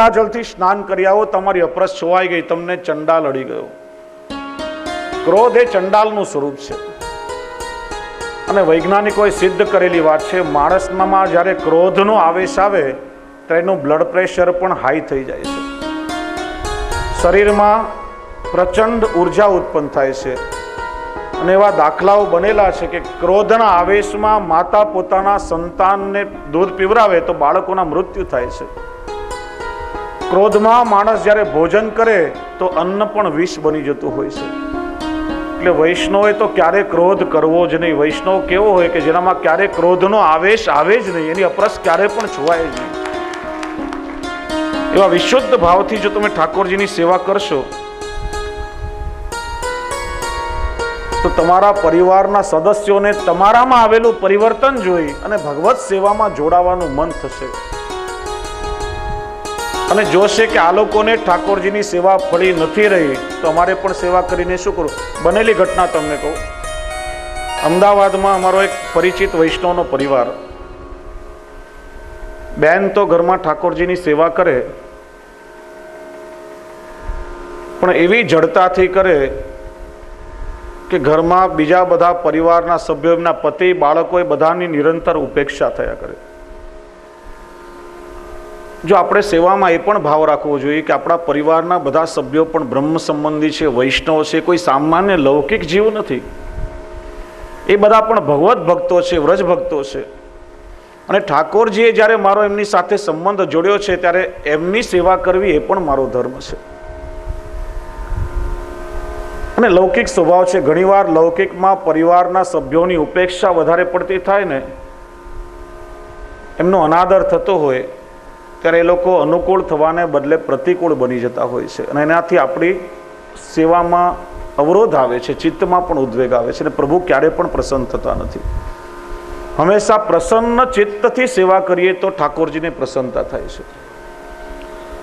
ગંગાજળથી સ્નાન કરી આવો, તમારી અપરસ છોવાઈ ગઈ, તમને ચંડાલ અડી ગયો. ક્રોધ એ ચંડાલનું સ્વરૂપ છે. અને વૈજ્ઞાનિકોએ સિદ્ધ કરેલી વાત છે, માણસમાં જ્યારે ક્રોધનો આવેશ આવે તો એનું બ્લડ પ્રેશર પણ હાઈ થઈ જાય છે. શરીરમાં પ્રચંડ ઉર્જા ઉત્પન્ન થાય છે. અને એવા દાખલાઓ બનેલા છે કે ક્રોધના આવેશમાં માતા પોતાના સંતાનને દૂધ પીવરાવે તો બાળકોના મૃત્યુ થાય છે. ક્રોધમાં માણસ જ્યારે ભોજન કરે તો અન્ન પણ વિષ બની જતું હોય છે. એટલે વૈષ્ણવે તો ક્યારે ક્રોધ કરવો જ નહીં. વૈષ્ણવ કેવો હોય કે જેનામાં ક્યારે ક્રોધનો આવેશ આવે જ નહીં, એની અપરસ ક્યારે પણ છુવાય જ નહીં. એવા વિશુદ્ધ ભાવથી જો તમે ઠાકોરજીની સેવા કરશો તો તમારા પરિવારના સદસ્યોને તમારામાં આવેલું પરિવર્તન જોઈ અને ભગવત સેવામાં જોડાવાનું મન થશે. અને જોશે કે આ લોકોને ઠાકોરજીની સેવા ફળી નથી રહી તો અમારે પણ સેવા કરીને શું કરવું. બનેલી ઘટના તમને કહું. અમદાવાદમાં અમારો એક પરિચિત વૈષ્ણવનો પરિવાર, બેન તો ઘરમાં ઠાકોરજીની સેવા કરે પણ એવી જડતાથી કરે કે ઘરમાં બીજા બધા પરિવારના સભ્યો, એમના પતિ, બાળકો, એ બધાની નિરંતર ઉપેક્ષા થયા કરે. જો આપણે સેવામાં એ પણ ભાવ રાખવો જોઈએ કે આપણા પરિવારના બધા સભ્યો પણ બ્રહ્મ સંબંધી છે, વૈષ્ણવ છે, કોઈ સામાન્ય લૌકિક જીવ નથી. એ બધા પણ ભગવત ભક્તો છે, વ્રજ ભક્તો છે. અને ઠાકોરજીએ જ્યારે મારો એમની સાથે સંબંધ જોડ્યો છે ત્યારે એમની સેવા કરવી એ પણ મારો ધર્મ છે. અને લૌકિક સ્વભાવ છે. ઘણીવાર લૌકિકમાં પરિવારના સભ્યોની ઉપેક્ષા વધારે પડતી થાય ને, એમનો અનાદર થતો હોય ત્યારે એ લોકો અનુકૂળ થવાને બદલે પ્રતિકૂળ બની જતા હોય છે. અને એનાથી આપણી સેવામાં અવરોધ આવે છે, ચિત્તમાં પણ ઉદ્વેગ આવે છે અને પ્રભુ ક્યારે પણ પ્રસન્ન થતા નથી. હંમેશા પ્રસન્ન ચિત્તથી સેવા કરીએ તો ઠાકોરજીને પ્રસન્નતા થાય છે.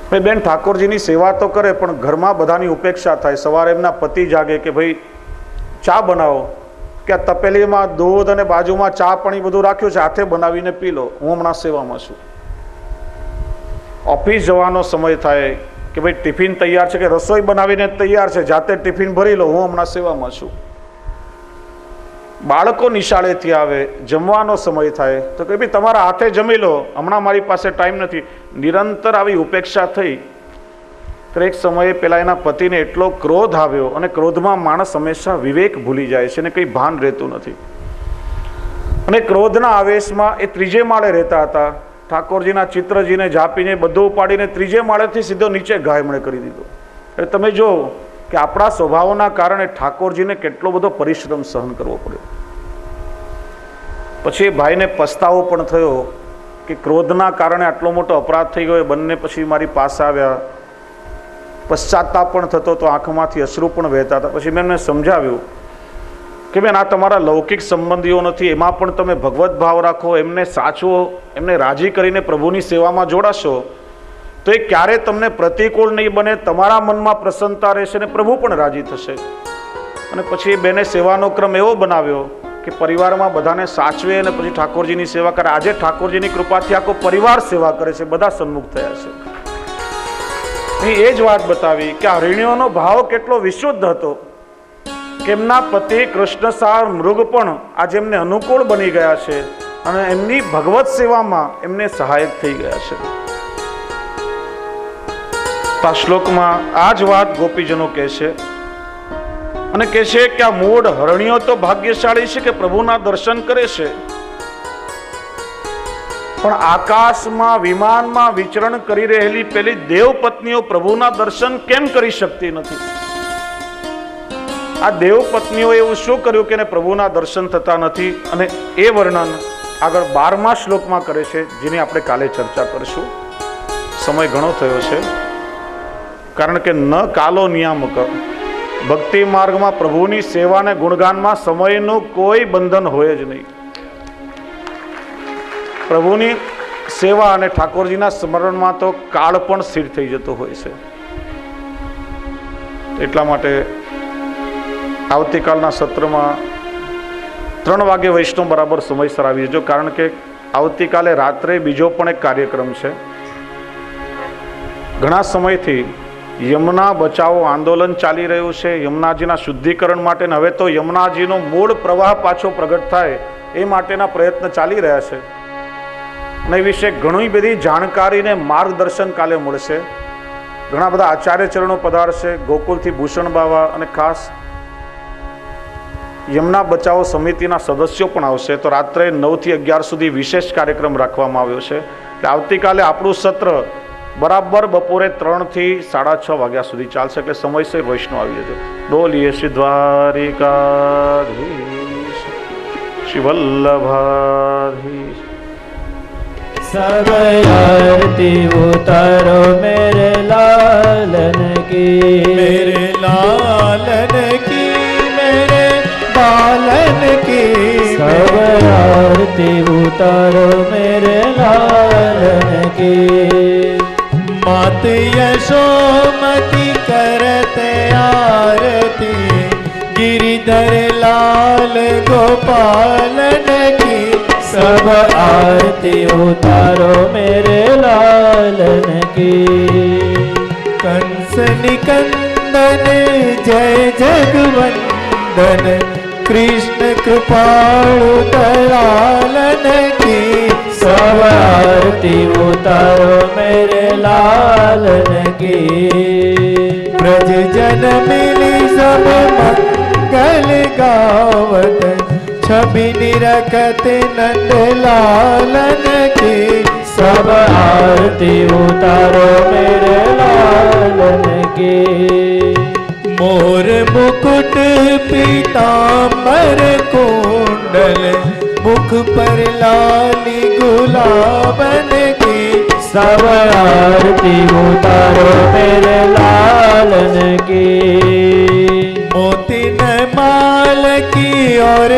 ભાઈ બેન ઠાકોરજીની સેવા તો કરે પણ ઘરમાં બધાની ઉપેક્ષા થાય. સવારે એમના પતિ જાગે કે ભાઈ ચા બનાવો, કે આ તપેલીમાં દૂધ અને બાજુમાં ચા પાણી બધું રાખ્યું છે, હાથે બનાવીને પી લો, હું હમણાં સેવામાં છું. ઓફિસ જવાનો સમય થાય કે ભાઈ ટિફિન તૈયાર છે, કે રસોઈ બનાવીને તૈયાર છે, જાતે ટિફિન ભરી લો, હું હમણાં સેવામાં છું. બાળકો નિશાળેથી આવે, જમવાનો સમય થાય તો કે ભાઈ તમારા હાથે જમી લો, હમણાં મારી પાસે ટાઈમ નથી. નિરંતર આવી ઉપેક્ષા થઈ તો એક સમયે પેલા એના પતિને એટલો ક્રોધ આવ્યો, અને ક્રોધમાં માણસ હંમેશા વિવેક ભૂલી જાય છે અને કંઈ ભાન રહેતું નથી. અને ક્રોધના આવેશમાં એ ત્રીજે માળે રહેતા હતા. ઠાકોરજીના ચિત્રજીને જાપીને બધું ઉપાડીને ત્રીજે માળેથી સીધો નીચે ગાયમણે કરી દીધો. એટલે તમે જો કે આપણા સ્વભાવના કારણે ઠાકોરજીને કેટલો બધો પરિશ્રમ સહન કરવો પડ્યો. પછી એ ભાઈને પસ્તાવો પણ થયો કે ક્રોધના કારણે આટલો મોટો અપરાધ થઈ ગયો. બંને પછી મારી પાસે આવ્યા, પશ્ચાતાપ પણ થતો તો આંખમાંથી અશ્રુ પણ વહેતા હતા. પછી મેં એમને સમજાવ્યું કે બેન આ તમારા લૌકિક સંબંધીઓ નથી, એમાં પણ તમે ભગવત ભાવ રાખો, એમને સાચવો, એમને રાજી કરીને પ્રભુની સેવામાં જોડાશો તો એ ક્યારે તમને પ્રતિકૂળ નહીં બને, તમારા મનમાં પ્રસન્નતા રહેશે અને પ્રભુ પણ રાજી થશે. અને પછી એ બેને સેવાનો ક્રમ એવો બનાવ્યો કે પરિવારમાં બધાને સાચવે અને પછી ઠાકોરજીની સેવા કરે. આજે ઠાકોરજીની કૃપાથી આખો પરિવાર સેવા કરે છે, બધા સન્મુખ થયા છે. એ જ વાત બતાવી કે આ હરિણીઓનો ભાવ કેટલો વિશુદ્ધ હતો કે એમના પતિ કૃષ્ણસાર મૃગ પણ આજે એમને અનુકૂળ બની ગયા છે અને એમની ભગવત સેવામાં એમને સહાયક થઈ ગયા છે. આ શ્લોકમાં આ જ વાત ગોપીજનો કહે છે અને કહે છે કે આ મૂળ હરણીઓ તો ભાગ્યશાળી છે કે પ્રભુના દર્શન કરે છે, પણ આકાશમાં વિમાનમાં વિચરણ કરી રહેલી પેલી દેવ પત્નીઓ પ્રભુના દર્શન કેમ કરી શકતી નથી? આ દેવ પત્નીઓ એવું શું કર્યું કે પ્રભુના દર્શન થતા નથી? અને એ વર્ણન આગળ 12મા શ્લોકમાં કરે છે, જેની આપણે કાલે ચર્ચા કરીશું. સમય ઘણો થયો છે, કારણ કે ન કાલો નિયામક. ભક્તિ માર્ગમાં પ્રભુની સેવા અને ગુણગાનમાં સમયનું કોઈ બંધન હોય જ નહીં. પ્રભુની સેવા અને ઠાકોરજીના સ્મરણમાં તો કાળ પણ સ્થિર થઈ જતો હોય છે. એટલા માટે આવતીકાલના સત્રમાં 3 વાગે વૈષ્ણવ બરાબર સમયસર આવી જજો, કારણ કે આવતીકાલે રાત્રે બીજો પણ એક કાર્યક્રમ છે. ઘણા સમયથી યમુના બચાવો આંદોલન ચાલી રહ્યું છે યમુનાજીના શુદ્ધિકરણ માટે. હવે તો યમુનાજીનો મૂળ પ્રવાહ પાછો પ્રગટ થાય એ માટેના પ્રયત્ન ચાલી રહ્યા છે. અને એ વિશે ઘણી બધી જાણકારી ને માર્ગદર્શન કાલે મળશે. ઘણા બધા આચાર્ય ચરણો પધારશે, ગોકુલથી ભૂષણ બાવા અને ખાસ યમુના બચાવો સમિતિના સદસ્યો પણ આવશે. તો રાત્રે 9 થી 11 સુધી વિશેષ કાર્યક્રમ રાખવામાં આવ્યો છે. એટલે આવતીકાલે આપણું સત્ર બરાબર બપોરે 3 થી 6:30 વાગ્યા સુધી ચાલશે. એટલે સમયસર વૈષ્ણવ આવી જજો. બોલીએ શ્રી દ્વારિકાધીશ શ્રી વલ્લભાધીશ. सब आरती उतारो मेरे लालन की, मेरे लालन की, मेरे बालन की. सब आरती उतारो मेरे लालन की. मात यशोमती करते आरती, गिरिधर लाल गोपालन की. सब आरती उतारो मेरे लालन की. कंस निकंदन जय जगवंदन, कृष्ण कृपाळु दयालन की. सब आरती उतारो मेरे लालन की. ब्रज जन मिली सब मंगल गावत, छवि निरखत नंद लालन की. सब आरती उतारो मेरे लालन की. मोर मुकुट पीतांबर कुंडल, मुख पर लाली गुलाबन की. सब आरती उतारो मेरे लालन की. मोतिन माल की और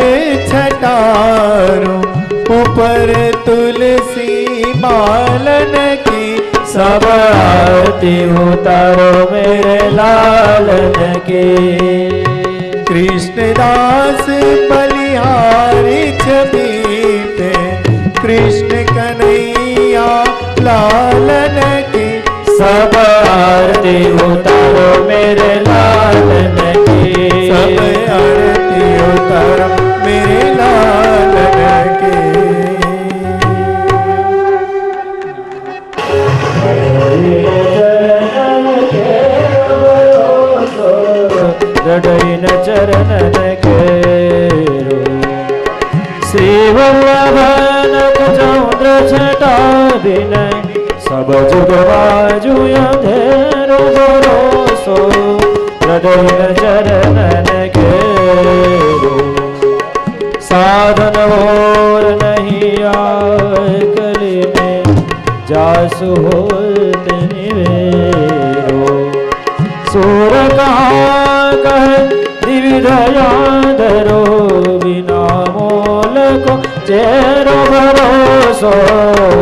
छटारो, ऊपर तुलसी मालन की. सब आरती उतारो मेरे लालन की. कृष्णदास बलिहारी छवि पे, कृष्ण कन्हैया लालन की. सब आरती उतारो मेरे लालन की. सब आरती उतारो मेरे लालन की. दृढ़ चरणन केरो, श्री वल्लभन चंद्र छटा विनय. सब जुग बाजू अंधेरो भरोसो, दृढ़ चरणन केरो. साधन और नहीं आए कली में, जासु होत निवेरो. सूर कहाँ कहे दिविधया धरो, बिना मोल को चेरो भरोसो.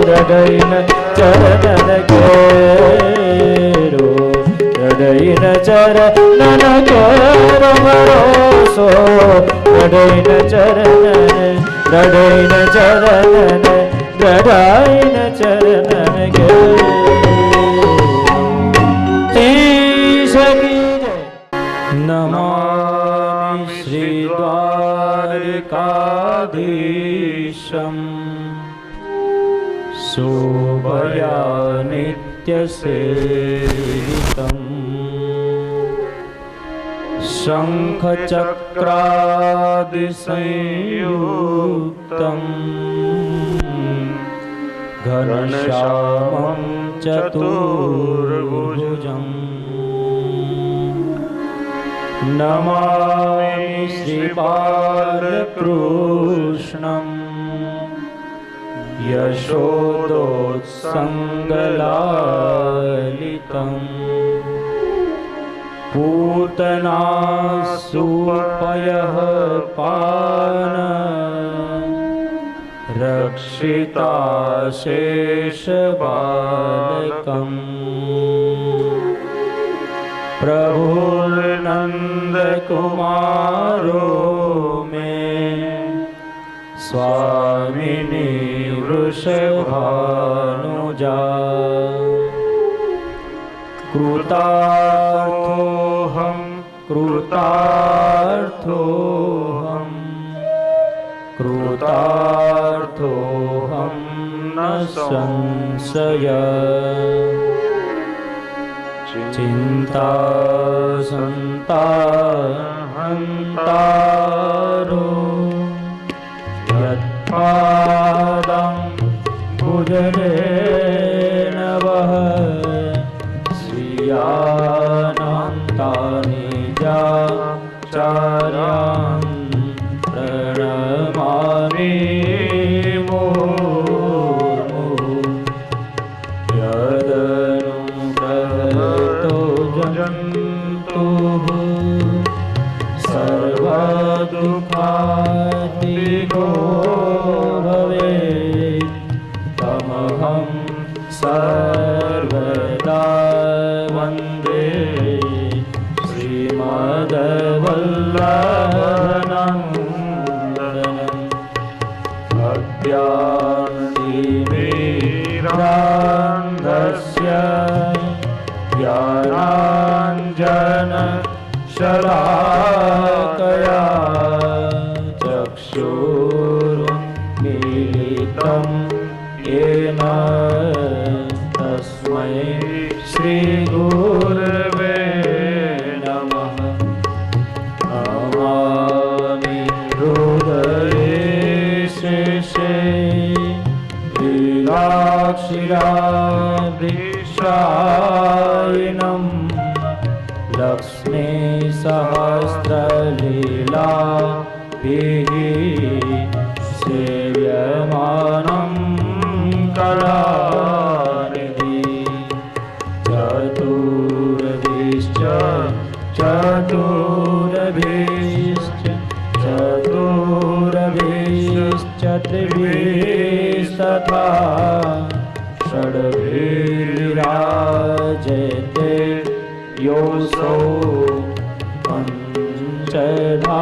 हृदय चरणन केरो, हृदय चरणन केरो भरोसो. हृदय चरणन, हृदय चरणन, हृदय चरणन केरो. नमामि श्री द्वारिकाधीशं, शोभया नित्यसेवितं. शङ्खचक्रादिसंयुक्तं, घनश्यामं चतुर्भुजम्. नमामि श्रीबालकृष्णं, यशोदोत्सङ्गलालितं. पूतना सुपयः पान, रक्षिता शेषबालकम्. प्रभुर्नंद कुमारो में, स्वामिनी वृषभानुजा. कृतार्थोऽहं कृतार्थोऽहं कृतार्थोऽहं न संशय चिन्ता संताहन्तारो यत्पादं भुजनेन वः स्वीयानन्तानि चार्यान् प्रणमामि मुहुर्मुहुः यदनुग्रहतो जन्तुः सर्वदुःखातिगो भवेत् तमहं सर्वदा वन्दे श्रीमद्वल्लभनन्दनम् अज्ञानतिमिरान्धस्य ज्ञानाञ्जनशलाकया चक्षुरुन्मीलितं येन तस्मै श्रीगुरवे नमः नमामि हृदये शेषे लीलाक्षिराभिषायिनं लक्ष्मीसहस्रलीलाभिः सेव्यमानं कलानिधि चतुर्भिश्च त्रिभिस्तथा षड्भिर्विराजते योऽसौ पञ्चधा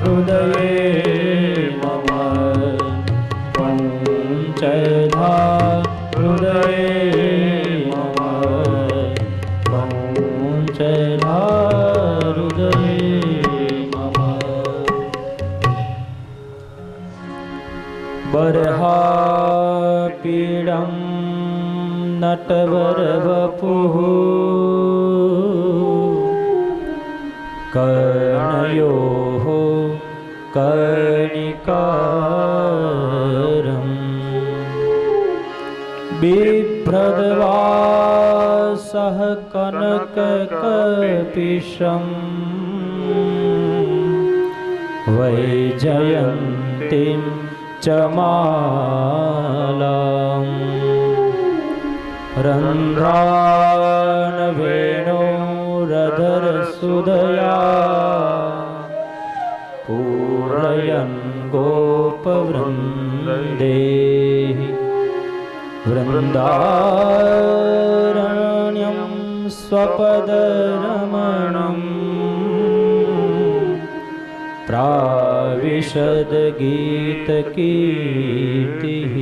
हृदये मम पञ्चधा हृदये मम पञ्चधा हृदये मम बर्हापीडं नटवरवपुः कर्णयोः कर्णिकारम् बिभ्रद्वासः कनककपिशम् वैजयन्तीं च मालाम् रन्ध्रानवेणोरधरसुधया पूरयन् गोपवृन्दे वृन्दारण्यं स्वपदरमणम् प्राविशद्गीतकीर्तिः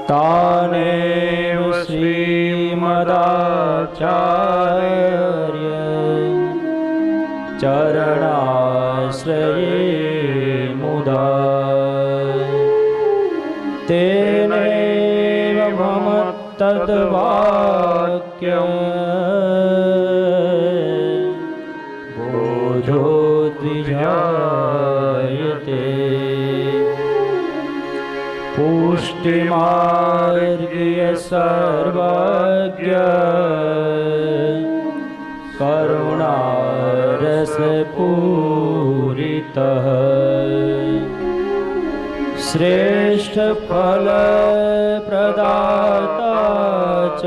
तानेव श्रीमदाचार्य चरणाश्रये मुदा तेनैव मम तद्वाक्य बोधोद्विजायते पुष्टिमार्गीय सर्वज्ञ करुणारसपूरितः श्रेष्ठफलप्रदाता च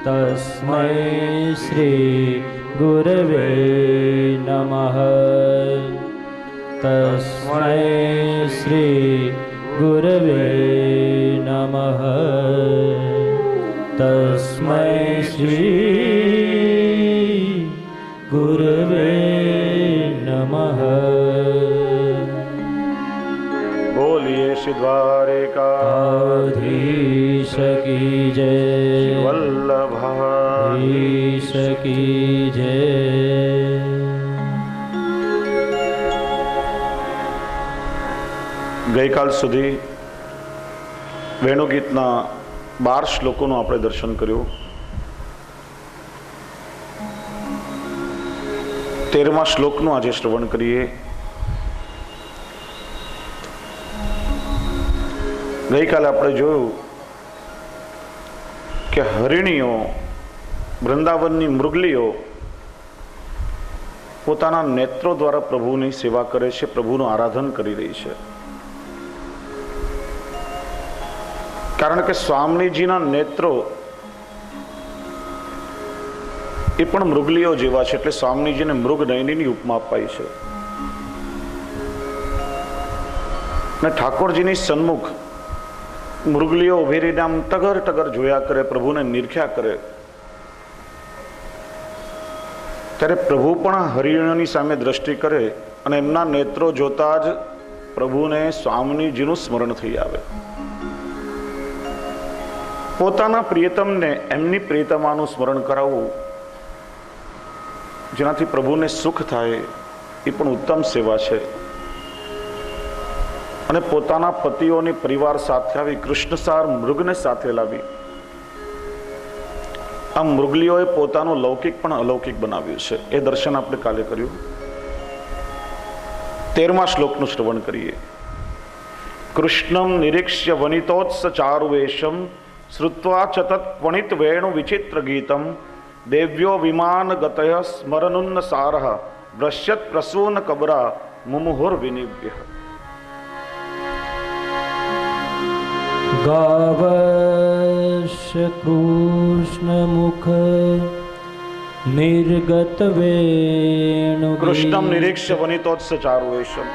तस्मै श्री गुरवे नमः तस्मै श्री गुरवे नमः तस्मै श्री गुरवे नमः। बोलिए श्री द्वारिका દ્વારકાધીશ કી જય, વલ્લભાધીશ કી જય. ગઈકાલ સુધી વેણુગીતના 12 શ્લોકોનું આપણે દર્શન કર્યું. 13મા શ્લોકનું આજે શ્રવણ કરીએ. ગઈકાલે આપણે જોયું કે હરિણીઓ, વૃંદાવનની મૃગલીઓ પોતાના નેત્રો દ્વારા પ્રભુની સેવા કરે છે, પ્રભુનું આરાધન કરી રહી છે. કારણ કે સ્વામીજીના નેત્રો એ પણ મૃગલીઓ જેવા છે, એટલે સ્વામીજીને મૃગનયનીની ઉપમા અપાઈ છે. અને ઠાકોરજીની સન્મુખ મૃગલીઓ ઉભી રહીને આમ ટગર ટગર જોયા કરે, પ્રભુને નિરખ્યા કરે. ત્યારે પ્રભુ પણ હરિણીઓની સામે દ્રષ્ટિ કરે અને એમના નેત્રો જોતા જ પ્રભુને સ્વામીજીનું સ્મરણ થઈ આવે. પોતાના પ્રિયતમને એમની પ્રિયતમાનું સ્મરણ કરાવવું, જેનાથી પ્રભુને સુખ થાય, એ પણ ઉત્તમ સેવા છે. અને પોતાના પતિઓની પરિવાર સાથે આવી કૃષ્ણસાર મૃગને સાથે લાવી આ મૃગલીઓએ પોતાનું લૌકિક પણ અલૌકિક બનાવ્યું છે. એ દર્શન આપણે કાલે કર્યું. 13મા શ્લોકનું શ્રવણ કરીએ. કૃષ્ણમ નિરીક્ષ્ય વનિતોત્સ ચારુવેશમ શ્રુત્વા ચ તત્વણિત વેણુ વિચિત્ર ગીતમ દેવ્યો વિમાન ગતય સ્મરનુન્ન સારઃ દ્રશ્યત પ્રસૂન કબરા મુમુહુર વિનિવ્ય. ગાવશ્ય કૃષ્ણમુખ નિર્ગત વેણુ. કૃષ્ણમ નિરીક્ષ્ય વનિતોત્સ ચારુવેશમ.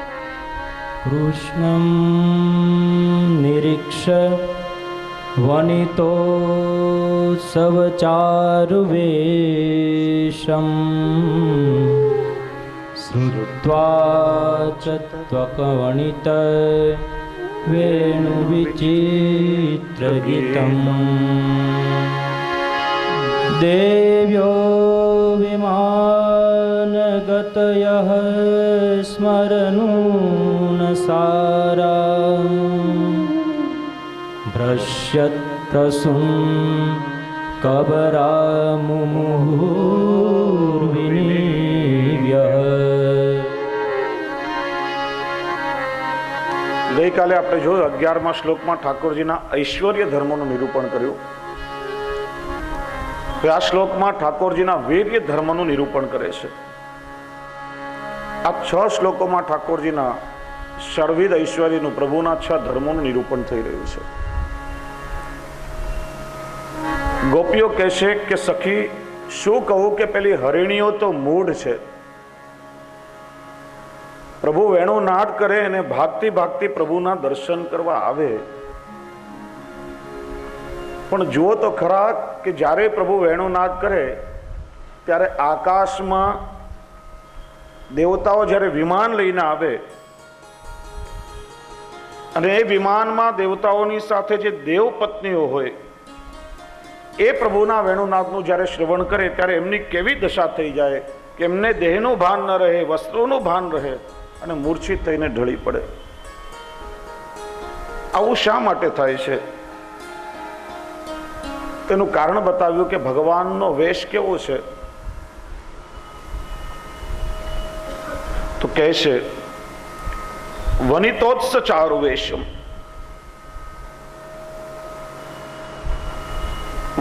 કૃષ્ણમ નિરીક્ષ્ય વનિતો સવચારુવેશમ શ્રુત્વા ચ ત્વકવણિત વેણુ વિચિત્ર ગીતમ દેવ્યો વિમાનગતયઃ સ્મરનુન સારા દ્રશ્યત પ્રસૂન કબરા મુમુહુર્વિનિવ્ય. ગઈકાલે આપણે જોયું 11મા શ્લોકમાં ઠાકોરજીના ઐશ્વર્ય ધર્મનું નિરૂપણ કર્યું. આ શ્લોકમાં ઠાકોરજીના વીર્ય ધર્મનું નિરૂપણ કરે છે. આ 6 શ્લોકોમાં ઠાકોરજીના સર્વિદ ઐશ્વર્યનું, પ્રભુના 6 ધર્મોનું નિરૂપણ થઈ રહ્યું છે. ગોપીઓ કહેશે કે સખી શું કહું કે પેલી હરિણીઓ તો મૂઢ છે. પ્રભુ વેણુનાદ કરે અને ભાગતી ભાગતી પ્રભુના દર્શન કરવા આવે, પણ જુઓ તો ખરા કે જ્યારે પ્રભુ વેણુનાદ કરે ત્યારે આકાશમાં દેવતાઓ જ્યારે વિમાન લઈને આવે અને એ વિમાનમાં દેવતાઓની સાથે જે દેવ પત્નીઓ હોય એ પ્રભુના વેણુનાદનું જ્યારે શ્રવણ કરે ત્યારે એમની કેવી દશા થઈ જાય કે એમને દેહનું ભાન ન રહે, વસ્ત્રોનું ભાન રહે અને મૂર્છિત થઈને ઢળી પડે. આવું શા માટે થાય છે? તેનું કારણ બતાવ્યું કે ભગવાનનો વેશ કેવો છે. તો કહે છે વનિતોત્સ ચારુવેશમ.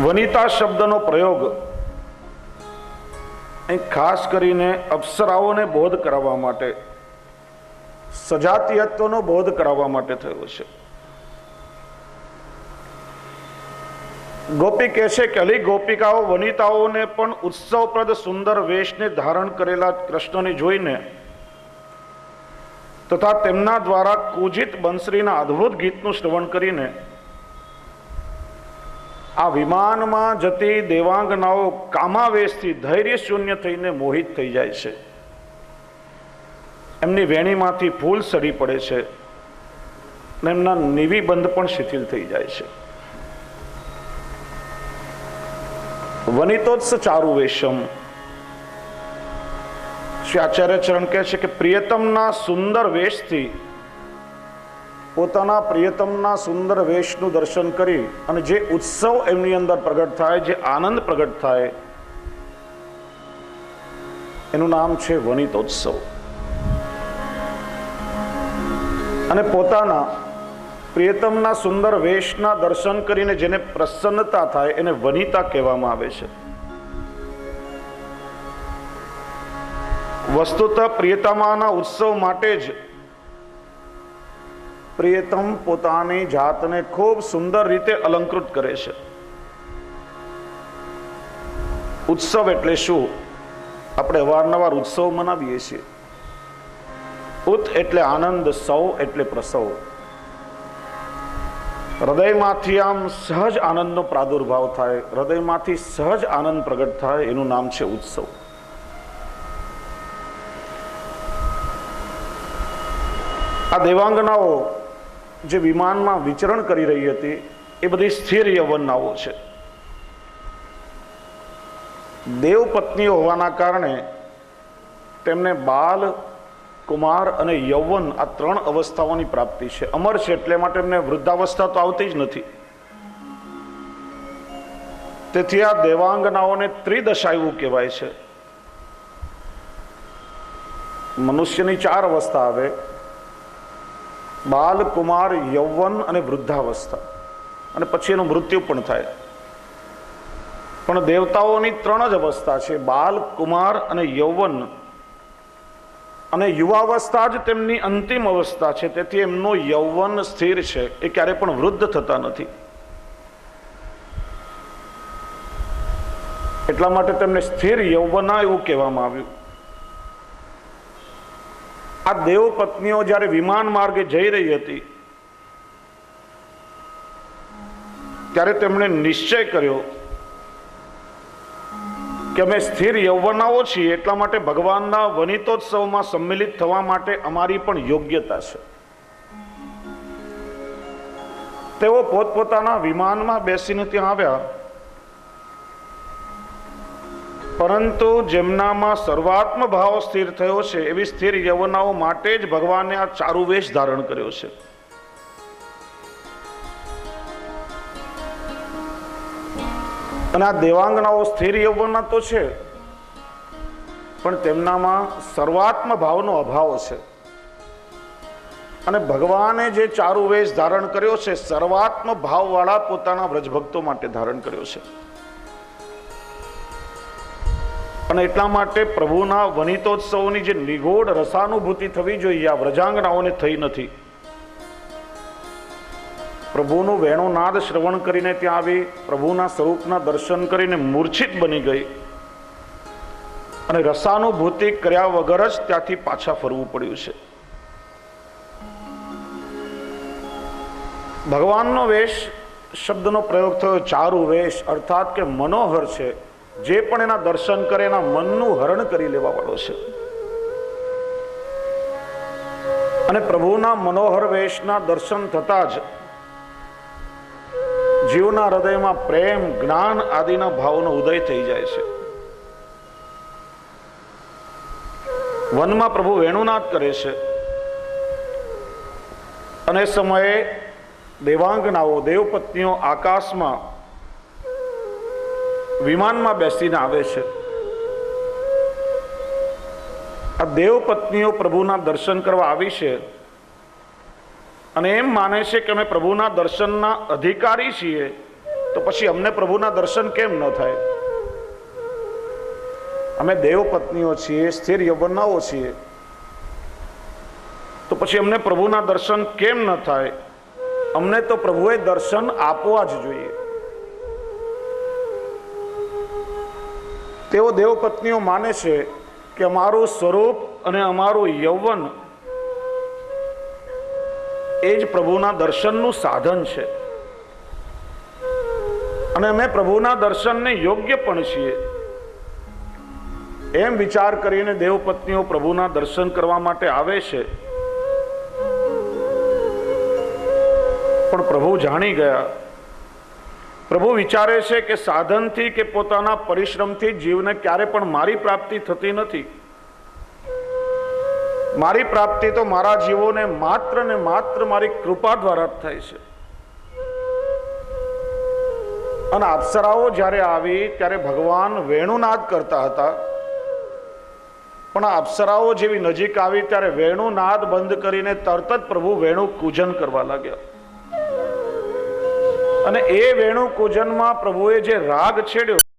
વનિતા શબ્દનો પ્રયોગ અહીં ખાસ કરીને અપ્સરાઓને બોધ કરાવવા માટે, સજાતીયત્વનો બોધ કરાવવા માટે થયો છે. ગોપી કહે છે કે અલી ગોપિકાઓ વનિતાઓને પણ ઉત્સવપ્રદ સુંદર વેશને ધારણ કરેલા કૃષ્ણને જોઈને તથા તેમના દ્વારા કુજિત બંસરીના અદ્ભુત ગીતનું શ્રવણ કરીને આ વિમાનમાં જતી દેવાંગનાઓ કામાવેશથી ધૈર્ય શૂન્ય થઈને મોહિત થઈ જાય છે. એમની વેણીમાંથી ફૂલ સરી પડે છે અને એમના નિવિબંધ પણ શિથિલ થઈ જાય છે. વનિતોત્સ ચારુ વેશમ, શ્રી આચાર્ય ચરણ કહે છે કે પ્રિયતમના સુંદર વેશથી, પોતાના પ્રિયતમના સુંદર વેશનું દર્શન કરી અને જે ઉત્સવ એમની અંદર પ્રગટ થાય, જે આનંદ પ્રગટ થાય, એનું નામ છે વનિતોત્સવ. અને પોતાના પ્રિયતમના સુંદર વેશના દર્શન કરીને જેને પ્રસન્નતા થાય એને વનિતા કહેવામાં આવે છે. વસ્તુતઃ પ્રિયતમાના ઉત્સવ માટે જ પ્રિયતમ પોતાની જાતને ખૂબ સુંદર રીતે અલંકૃત કરે છે. ઉત્સવ એટલે શું? આપણે અવારનવાર ઉત્સવ મનાવીએ છીએ. ઉત એટલે આનંદ, સૌ એટલે પ્રસવ. હૃદયમાંથી આમ સહજ આનંદનો પ્રાદુર્ભાવ થાય, હૃદયમાંથી સહજ આનંદ પ્રગટ થાય, એનું નામ છે ઉત્સવ. આ દેવાંગનાઓ જે વિમાનમાં વિચરણ કરી રહી હતી એ બધી સ્થિર યૌવનાઓ છે. દેવપત્નીઓ હોવાના કારણે તેમને બાલ, કુમાર અને યૌવન આ ત્રણ અવસ્થાઓની પ્રાપ્તિ છે. અમર છે એટલે માટે એમને વૃદ્ધાવસ્થા તો આવતી જ નથી. તેથી આ દેવાંગનાઓને ત્રિદશા એવું કહેવાય છે. મનુષ્યની ચાર અવસ્થા આવે: બાલ, કુમાર, યૌવન અને વૃદ્ધાવસ્થા, અને પછી એનું મૃત્યુ પણ થાય. પણ દેવતાઓની ત્રણ જ અવસ્થા છે: બાલ, કુમાર અને યૌવન. અને યુવાવસ્થા જ તેમની અંતિમ અવસ્થા છે. તેથી એમનું યૌવન સ્થિર છે, એ ક્યારે પણ વૃદ્ધ થતા નથી. એટલા માટે તેમને સ્થિર યૌવના એવું કહેવામાં આવ્યું. આ દેવપત્નીઓ જ્યારે વિમાન માર્ગે જઈ રહી હતી ત્યારે તેમણે નિશ્ચય કર્યો કે અમે સ્થિર યૌવનાઓ છીએ, એટલા માટે ભગવાનના વનિતોત્સવમાં સંમિલિત થવા માટે અમારી પણ યોગ્યતા છે. તેઓ પોતપોતાના વિમાનમાં બેસીને ત્યાં આવ્યા, પરંતુ જેમનામાં સર્વાત્મ ભાવ સ્થિર થયો છે એવી સ્થિર યૌવનાઓ માટે જ ભગવાને આ ચારુવેશ ધારણ કર્યો છે. અને આ દેવાંગનાઓ સ્થિર યૌવના તો છે, પણ તેમનામાં સર્વાત્મ ભાવનો અભાવ છે. અને ભગવાને જે ચારુવેશ ધારણ કર્યો છે સર્વાત્મ ભાવવાળા પોતાના વ્રજભક્તો માટે ધારણ કર્યો છે. અને એટલા માટે પ્રભુના વનિતોત્સવની જે નિગૂઢ રસાનુભૂતિ થવી જોઈએ આ વ્રજાંગનાઓને થઈ નથી. પ્રભુનું વેણુનાદ શ્રવણ કરીને ત્યાં આવી, પ્રભુના સ્વરૂપના દર્શન કરીને મૂર્છિત બની ગઈ, અને રસાનુભૂતિ કર્યા વગર જ ત્યાંથી પાછા ફરવું પડ્યું છે. ભગવાનનો વેશ શબ્દનો પ્રયોગ થયો ચારુ વેશ, અર્થાત કે મનોહર છે. જે પણ એના દર્શન કરે એના મનનું હરણ કરી લેવા વાળો છે. અને પ્રભુના મનોહર વેશના દર્શન થતા જ જીવના હૃદયમાં પ્રેમ, જ્ઞાન આદિના ભાવનો ઉદય થઈ જાય છે. વનમાં પ્રભુ વેણુનાદ કરે છે, અને સમયે દેવાંગનાઓ, દેવપત્નીઓ આકાશમાં વિમાનમાં બેસીને આવે છે. આ દેવપત્નીઓ પ્રભુના દર્શન કરવા આવી છે અને એમ માને છે કે અમે પ્રભુના દર્શનના અધિકારી છીએ, તો પછી અમને પ્રભુના દર્શન કેમ ન થાય? અમે દેવપત્નીઓ છીએ, સ્થિર યૌવનાઓ છીએ, તો પછી અમને પ્રભુના દર્શન કેમ ન થાય? અમને તો પ્રભુએ દર્શન આપવા જ જોઈએ. તેઓ દેવપત્નીઓ માને છે કે અમારું સ્વરૂપ અને અમારું યૌવન એ જ પ્રભુના દર્શનનું સાધન છે, અને અમે પ્રભુના દર્શનને યોગ્ય પણ છીએ. એમ વિચાર કરીને દેવપત્નીઓ પ્રભુના દર્શન કરવા માટે આવે છે. પણ પ્રભુ જાણી ગયા. પ્રભુ વિચારે છે કે સાધનથી કે પોતાના પરિશ્રમથી જીવને ક્યારે પણ મારી પ્રાપ્તિ થતી નથી. મારી પ્રાપ્તિ તો મારા જીવોને માત્ર ને માત્ર મારી કૃપા દ્વારા જ થાય છે. અને અપ્સરાઓ જ્યારે આવી ત્યારે ભગવાન વેણુનાદ કરતા હતા, પણ આ અપ્સરાઓ જેવી નજીક આવી ત્યારે વેણુનાદ બંધ કરીને તરત જ પ્રભુ વેણુ પૂજન કરવા લાગ્યા. અને એ વેણુ પૂજનમાં પ્રભુએ જે રાગ છેડ્યો